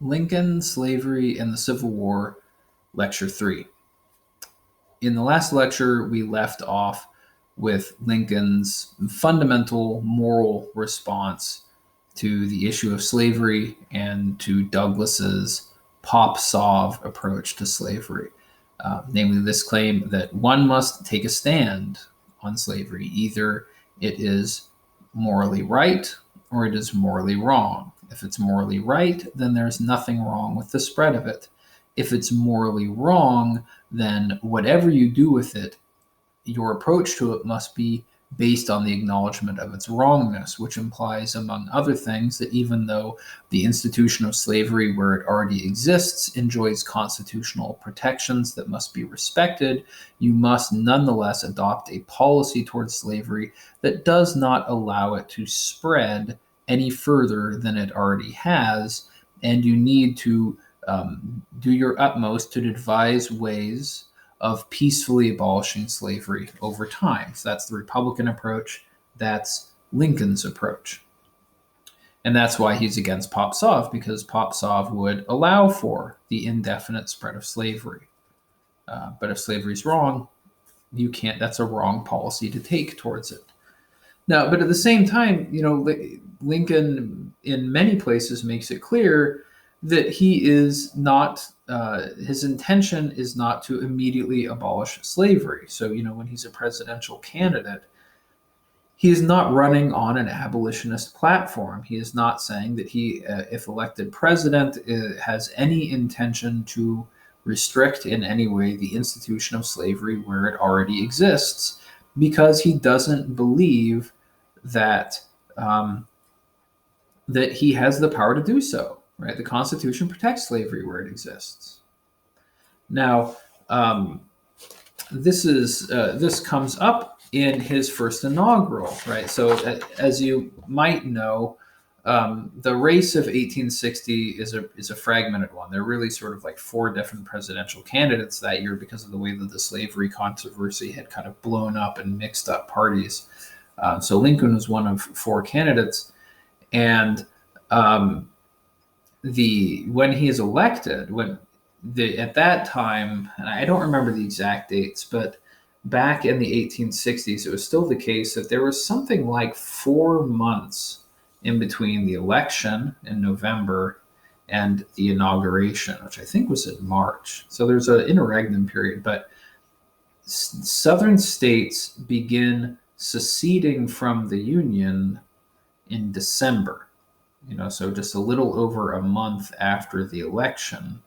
Lincoln, Slavery, and the Civil War, Lecture 3. In the last lecture, we left off with Lincoln's fundamental moral response to the issue of slavery and to Douglas's pop-sov approach to slavery. Namely, this claim that one must take a stand on slavery. Either it is morally right or it is morally wrong. If it's morally right, then there's nothing wrong with the spread of it. If it's morally wrong, then whatever you do with it, your approach to it must be based on the acknowledgement of its wrongness, which implies, among other things, that even though the institution of slavery, where it already exists, enjoys constitutional protections that must be respected, you must nonetheless adopt a policy towards slavery that does not allow it to spread any further than it already has, and you need to do your utmost to devise ways of peacefully abolishing slavery over time. So that's the Republican approach. That's Lincoln's approach. And that's why he's against Pop-Sov, because Pop-Sov would allow for the indefinite spread of slavery. But if slavery's wrong, you can't, that's a wrong policy to take towards it. Now, but at the same time, Lincoln in many places makes it clear that he is not, his intention is not to immediately abolish slavery. So, when he's a presidential candidate, he is not running on an abolitionist platform. He is not saying that he, if elected president, has any intention to restrict in any way the institution of slavery where it already exists, because he doesn't believe that that he has the power to do so. Right? The Constitution protects slavery where it exists. Now, this comes up in his first inaugural, right? So, as you might know, the race of 1860 is a fragmented one. There are really sort of like four different presidential candidates that year because of the way that the slavery controversy had kind of blown up and mixed up parties. So Lincoln was one of four candidates, and when he is elected, at that time, and I don't remember the exact dates, but back in the 1860s, it was still the case that there was something like 4 months in between the election in November and the inauguration, which I think was in March. So there's an interregnum period, but Southern states begin seceding from the Union in December. So just a little over a month after the election,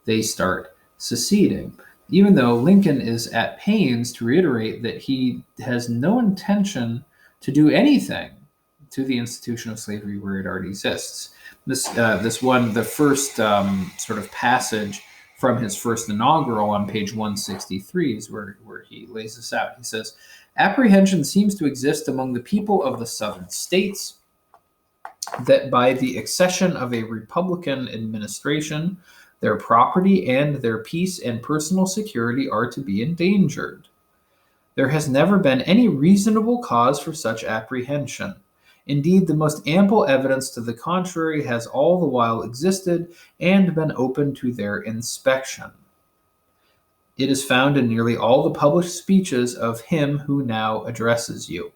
they start seceding. Even though Lincoln is at pains to reiterate that he has no intention to do anything to the institution of slavery where it already exists. The first sort of passage from his first inaugural on page 163 is where he lays this out. He says, "Apprehension seems to exist among the people of the Southern states that by the accession of a Republican administration, their property and their peace and personal security are to be endangered. There has never been any reasonable cause for such apprehension. Indeed, the most ample evidence to the contrary has all the while existed and been open to their inspection. It is found in nearly all the published speeches of him who now addresses you.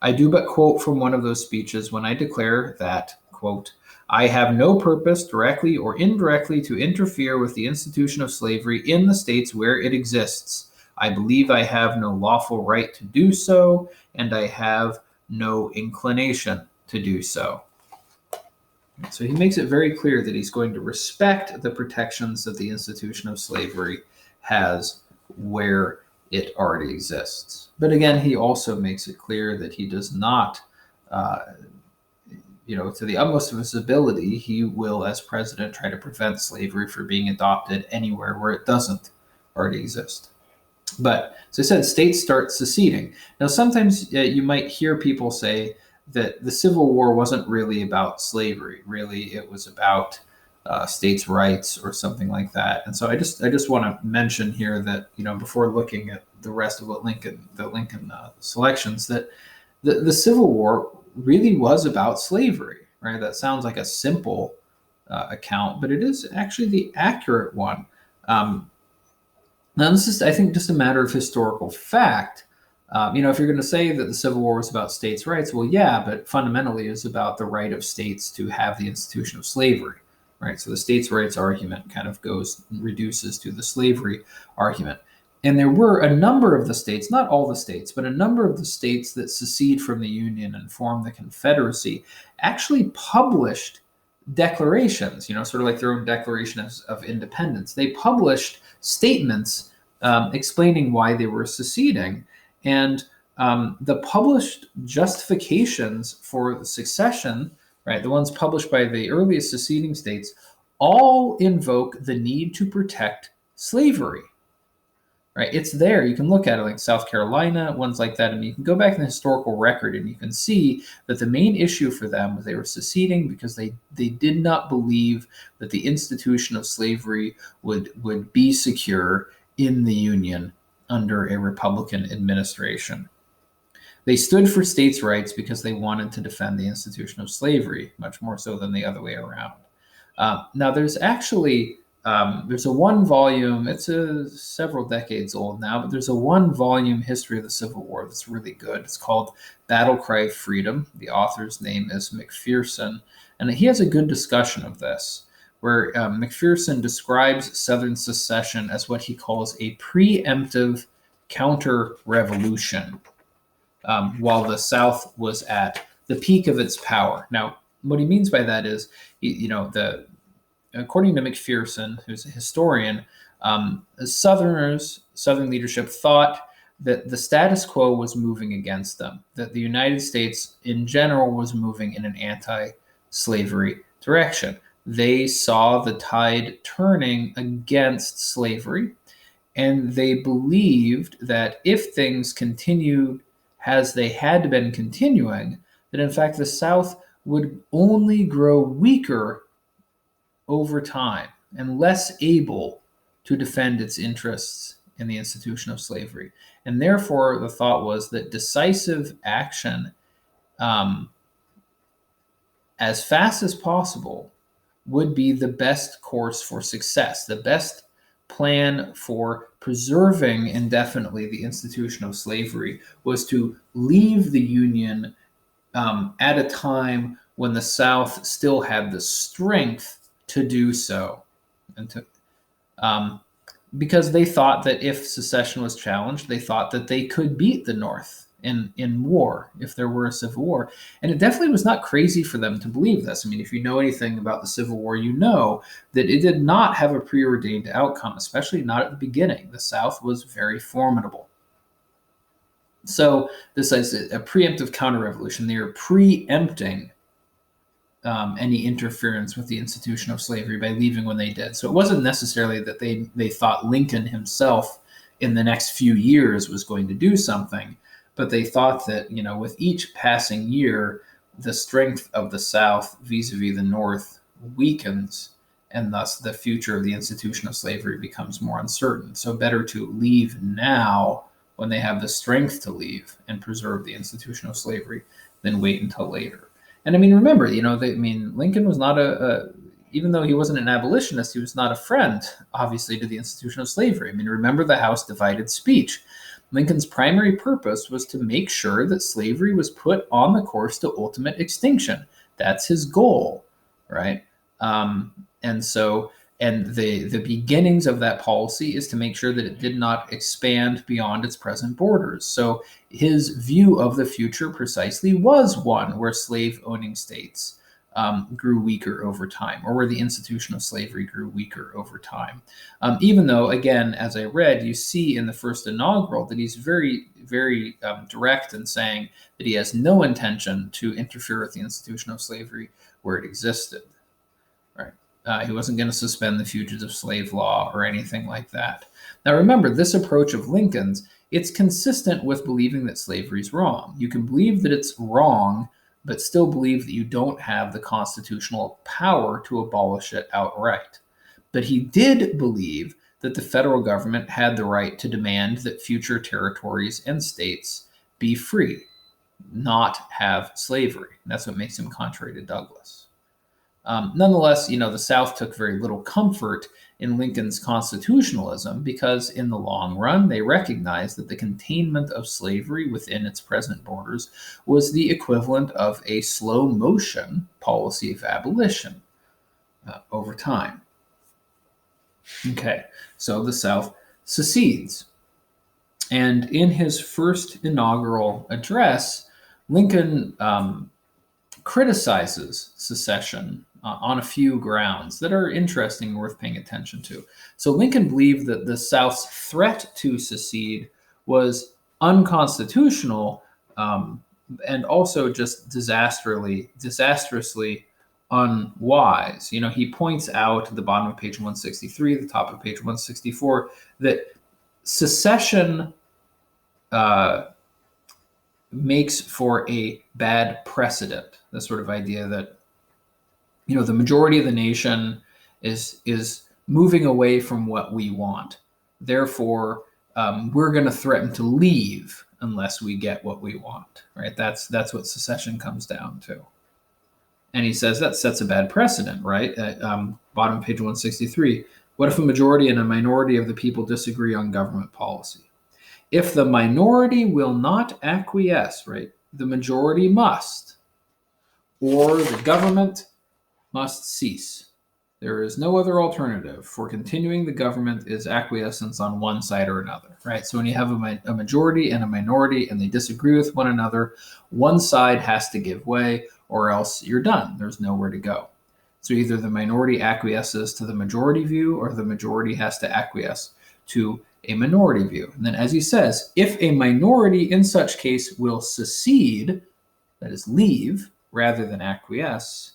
I do but quote from one of those speeches when I declare that, quote, I have no purpose, directly or indirectly, to interfere with the institution of slavery in the states where it exists. I believe I have no lawful right to do so, and I have no inclination to do so." So he makes it very clear that he's going to respect the protections that the institution of slavery has where it already exists. But again, he also makes it clear that he does not, to the utmost of his ability, he will, as president, try to prevent slavery from being adopted anywhere where it doesn't already exist. But, as I said, states start seceding. Now, sometimes you might hear people say that the Civil War wasn't really about slavery. Really, it was about states' rights or something like that. And so I just want to mention here that, before looking at the rest of what the Lincoln selections, that the Civil War really was about slavery, right? That sounds like a simple account, but it is actually the accurate one. Now, this is, I think, just a matter of historical fact. If you're going to say that the Civil War was about states' rights, well, yeah, but fundamentally it's about the right of states to have the institution of slavery, right? So the states' rights argument kind of reduces to the slavery argument. And there were a number of the states, not all the states, but a number of the states that secede from the Union and form the Confederacy actually published declarations, sort of like their own Declaration of Independence. They published statements explaining why they were seceding. And the published justifications for the secession, right, the ones published by the earliest seceding states, all invoke the need to protect slavery. Right, it's there. You can look at it, like South Carolina, ones like that, and you can go back in the historical record and you can see that the main issue for them was they were seceding because they did not believe that the institution of slavery would be secure in the Union under a Republican administration. They stood for states' rights because they wanted to defend the institution of slavery, much more so than the other way around. Now, there's actually there's a one-volume, it's several decades old now, but there's a one-volume history of the Civil War that's really good. It's called Battle Cry of Freedom. The author's name is McPherson, and he has a good discussion of this, where McPherson describes Southern secession as what he calls a preemptive counter-revolution, while the South was at the peak of its power. Now, what he means by that is, according to McPherson, who's a historian, Southern leadership thought that the status quo was moving against them, that the United States in general was moving in an anti-slavery direction. They saw the tide turning against slavery, and they believed that if things continued as they had been continuing, that in fact the South would only grow weaker over time and less able to defend its interests in the institution of slavery. And therefore, the thought was that decisive action as fast as possible would be the best course for success, the best plan for preserving indefinitely the institution of slavery was to leave the Union at a time when the South still had the strength to do so, and because they thought that if secession was challenged, they thought that they could beat the North in war if there were a civil war. And it definitely was not crazy for them to believe this. I mean, if you know anything about the Civil War, you know that it did not have a preordained outcome, especially not at the beginning. The South was very formidable. So this is a preemptive counter-revolution. They are preempting any interference with the institution of slavery by leaving when they did. So it wasn't necessarily that they thought Lincoln himself in the next few years was going to do something, but they thought that, with each passing year, the strength of the South vis-a-vis the North weakens, and thus the future of the institution of slavery becomes more uncertain. So better to leave now when they have the strength to leave and preserve the institution of slavery than wait until later. And I mean, remember, Lincoln was not even though he wasn't an abolitionist, he was not a friend, obviously, to the institution of slavery. I mean, remember the House divided speech. Lincoln's primary purpose was to make sure that slavery was put on the course to ultimate extinction. That's his goal, right? And the beginnings of that policy is to make sure that it did not expand beyond its present borders. So his view of the future precisely was one where slave-owning states grew weaker over time, or where the institution of slavery grew weaker over time. Even though, again, as I read, you see in the first inaugural that he's very, very direct in saying that he has no intention to interfere with the institution of slavery where it existed. He wasn't going to suspend the fugitive slave law or anything like that. Now, remember, this approach of Lincoln's, it's consistent with believing that slavery is wrong. You can believe that it's wrong, but still believe that you don't have the constitutional power to abolish it outright. But he did believe that the federal government had the right to demand that future territories and states be free, not have slavery. That's what makes him contrary to Douglas. Nonetheless, the South took very little comfort in Lincoln's constitutionalism because, in the long run, they recognized that the containment of slavery within its present borders was the equivalent of a slow motion policy of abolition over time. Okay, so the South secedes. And in his first inaugural address, Lincoln criticizes secession on a few grounds that are interesting and worth paying attention to. So Lincoln believed that the South's threat to secede was unconstitutional and also just disastrously unwise. He points out at the bottom of page 163, the top of page 164, that secession makes for a bad precedent. The sort of idea that the majority of the nation is moving away from what we want. Therefore, we're going to threaten to leave unless we get what we want. Right? That's what secession comes down to. And he says that sets a bad precedent. Right? At bottom of page 163. What if a majority and a minority of the people disagree on government policy? If the minority will not acquiesce, right, the majority must, or the government must cease. There is no other alternative for continuing the government is acquiescence on one side or another, right? So when you have a majority and a minority and they disagree with one another, one side has to give way or else you're done. There's nowhere to go. So either the minority acquiesces to the majority view or the majority has to acquiesce to a minority view. And then as he says, if a minority in such case will secede, that is leave, rather than acquiesce,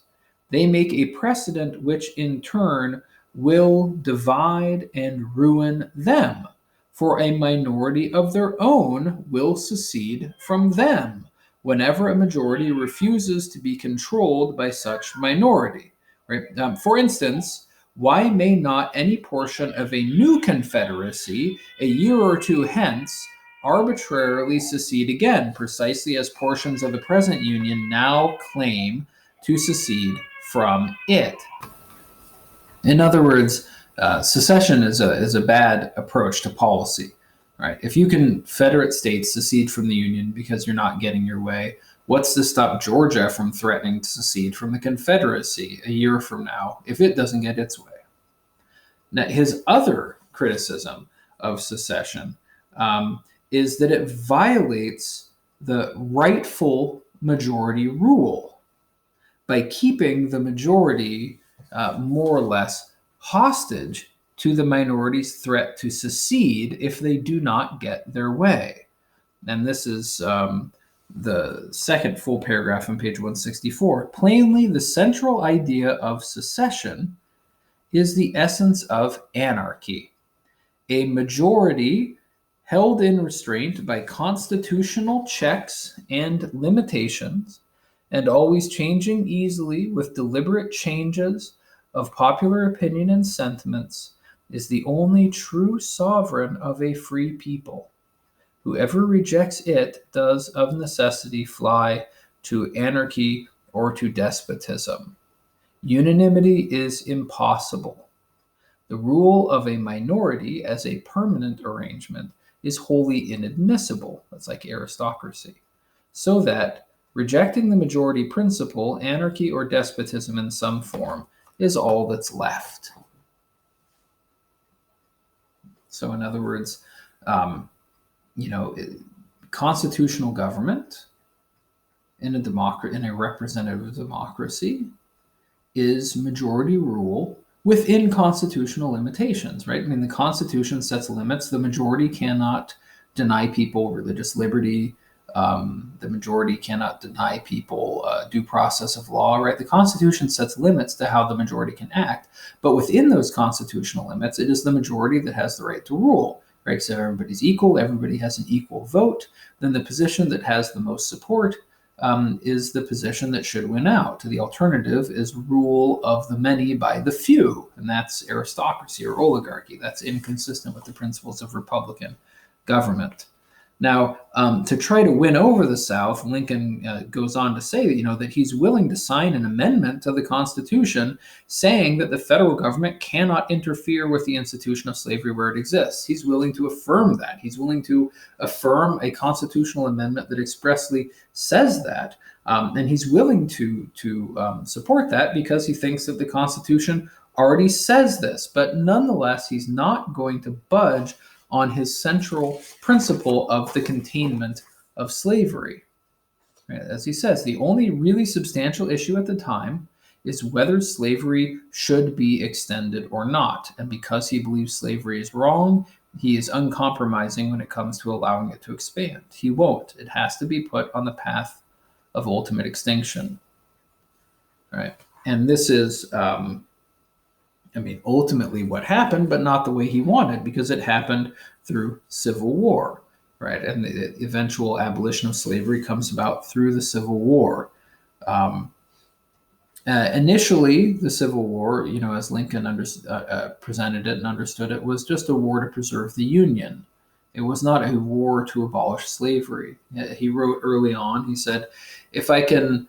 they make a precedent which in turn will divide and ruin them, for a minority of their own will secede from them whenever a majority refuses to be controlled by such minority. Right? For instance, why may not any portion of a new confederacy a year or two hence arbitrarily secede again, precisely as portions of the present union now claim to secede from it? In other words, secession is a bad approach to policy. Right? If you Confederate states secede from the Union because you're not getting your way, what's to stop Georgia from threatening to secede from the Confederacy a year from now if it doesn't get its way? Now, his other criticism of secession is that it violates the rightful majority rule by keeping the majority more or less hostage to the minority's threat to secede if they do not get their way. And this is the second full paragraph on page 164. Plainly, the central idea of secession is the essence of anarchy. A majority held in restraint by constitutional checks and limitations, and always changing easily with deliberate changes of popular opinion and sentiments, is the only true sovereign of a free people. Whoever rejects it does of necessity fly to anarchy or to despotism. Unanimity is impossible. The rule of a minority as a permanent arrangement is wholly inadmissible. That's like aristocracy. So that, rejecting the majority principle, anarchy or despotism in some form is all that's left. So in other words, constitutional government in a representative democracy is majority rule within constitutional limitations, right? I mean, the Constitution sets limits. The majority cannot deny people religious liberty. The majority cannot deny people due process of law, right? The Constitution sets limits to how the majority can act. But within those constitutional limits, it is the majority that has the right to rule, right? So everybody's equal, everybody has an equal vote. Then the position that has the most support is the position that should win out. The alternative is rule of the many by the few, and that's aristocracy or oligarchy. That's inconsistent with the principles of republican government. Now, to try to win over the South, Lincoln goes on to say that, that he's willing to sign an amendment to the Constitution saying that the federal government cannot interfere with the institution of slavery where it exists. He's willing to affirm that. He's willing to affirm a constitutional amendment that expressly says that. And he's willing to support that because he thinks that the Constitution already says this. But nonetheless, he's not going to budge on his central principle of the containment of slavery. As he says, the only really substantial issue at the time is whether slavery should be extended or not. And because he believes slavery is wrong, he is uncompromising when it comes to allowing it to expand. He won't. It has to be put on the path of ultimate extinction. All right. And this is ultimately what happened, but not the way he wanted, because it happened through civil war, right? And the eventual abolition of slavery comes about through the Civil War. Initially, the Civil War, as Lincoln presented it and understood it, was just a war to preserve the Union. It was not a war to abolish slavery. He wrote early on, he said, if I can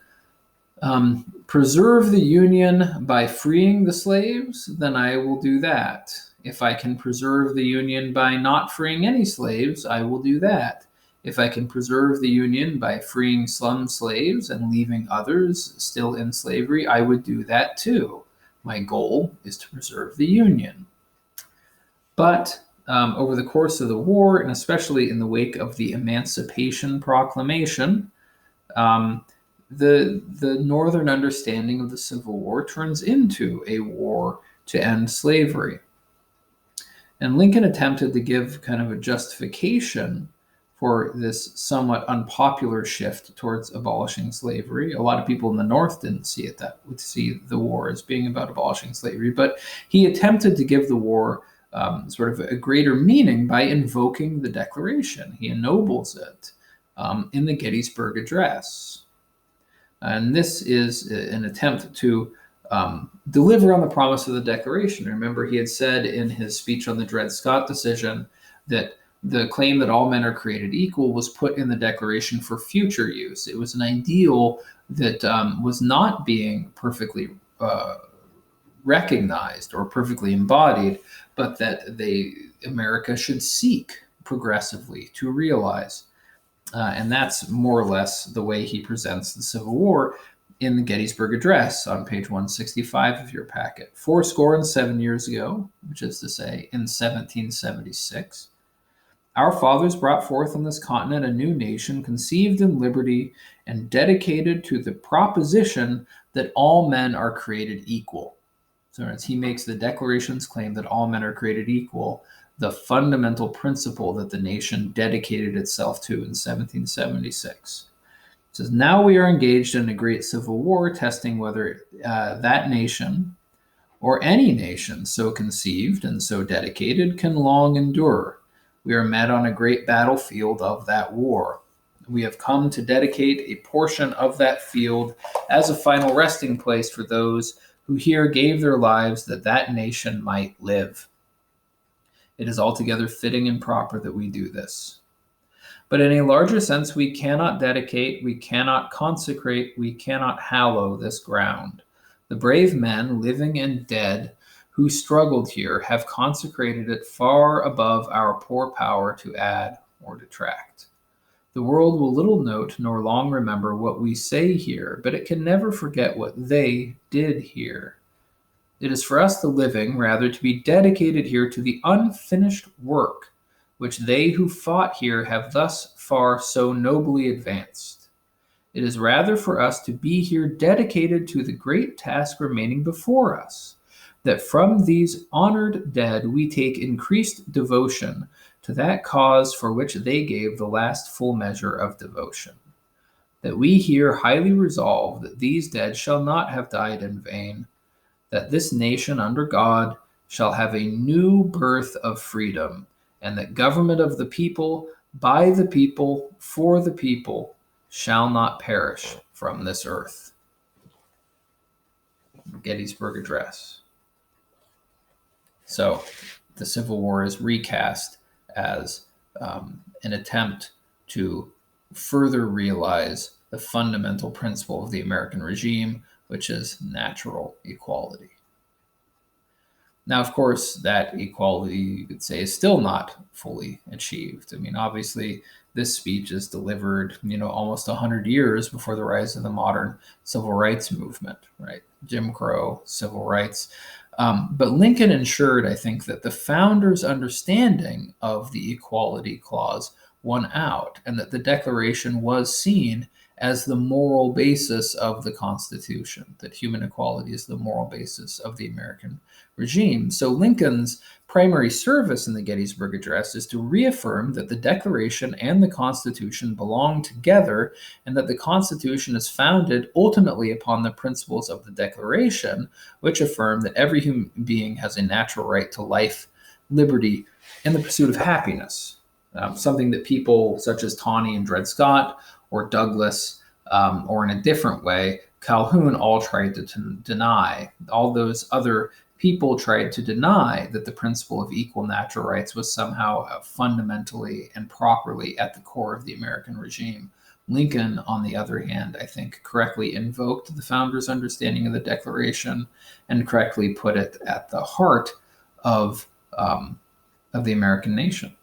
preserve the Union by freeing the slaves, then I will do that. If I can preserve the Union by not freeing any slaves, I will do that. If I can preserve the Union by freeing some slaves and leaving others still in slavery, I would do that too. My goal is to preserve the Union. But over the course of the war, and especially in the wake of the Emancipation Proclamation, the Northern understanding of the Civil War turns into a war to end slavery. And Lincoln attempted to give kind of a justification for this somewhat unpopular shift towards abolishing slavery. A lot of people in the North didn't see it that would see the war as being about abolishing slavery, but he attempted to give the war sort of a greater meaning by invoking the Declaration. He ennobles it in the Gettysburg Address. And this is an attempt to deliver on the promise of the Declaration. Remember, he had said in his speech on the Dred Scott decision that the claim that all men are created equal was put in the Declaration for future use. It was an ideal that was not being perfectly recognized or perfectly embodied, but that America should seek progressively to realize. And that's more or less the way he presents the Civil War in the Gettysburg Address on page 165 of your packet. 77 years ago, which is to say in 1776, our fathers brought forth on this continent a new nation conceived in liberty and dedicated to the proposition that all men are created equal. So as he makes the Declaration's claim that all men are created equal, the fundamental principle that the nation dedicated itself to in 1776. It says, now we are engaged in a great civil war, testing whether that nation or any nation so conceived and so dedicated can long endure. We are met on a great battlefield of that war. We have come to dedicate a portion of that field as a final resting place for those who here gave their lives that that nation might live. It is altogether fitting and proper that we do this. But in a larger sense, we cannot dedicate, we cannot consecrate, we cannot hallow this ground. The brave men, living and dead, who struggled here have consecrated it far above our poor power to add or detract. The world will little note nor long remember what we say here, but it can never forget what they did here. It is for us, the living, rather, to be dedicated here to the unfinished work which they who fought here have thus far so nobly advanced. It is rather for us to be here dedicated to the great task remaining before us, that from these honored dead we take increased devotion to that cause for which they gave the last full measure of devotion. That we here highly resolve that these dead shall not have died in vain, that this nation under God shall have a new birth of freedom, and that government of the people, by the people, for the people, shall not perish from this earth. Gettysburg Address. So the Civil War is recast as an attempt to further realize the fundamental principle of the American regime, which is natural equality. Now, of course, that equality, you could say, is still not fully achieved. I mean, obviously, this speech is delivered, almost 100 years before the rise of the modern civil rights movement, right? Jim Crow, civil rights. But Lincoln ensured, I think, that the founders' understanding of the Equality Clause won out, and that the Declaration was seen as the moral basis of the Constitution, that human equality is the moral basis of the American regime. So Lincoln's primary service in the Gettysburg Address is to reaffirm that the Declaration and the Constitution belong together, and that the Constitution is founded ultimately upon the principles of the Declaration, which affirm that every human being has a natural right to life, liberty, and the pursuit of happiness. Something that people such as Tawney and Dred Scott or Douglas, or in a different way, Calhoun, all tried to deny. All those other people tried to deny that the principle of equal natural rights was somehow fundamentally and properly at the core of the American regime. Lincoln, on the other hand, I think correctly invoked the founders' understanding of the Declaration and correctly put it at the heart of the American nation.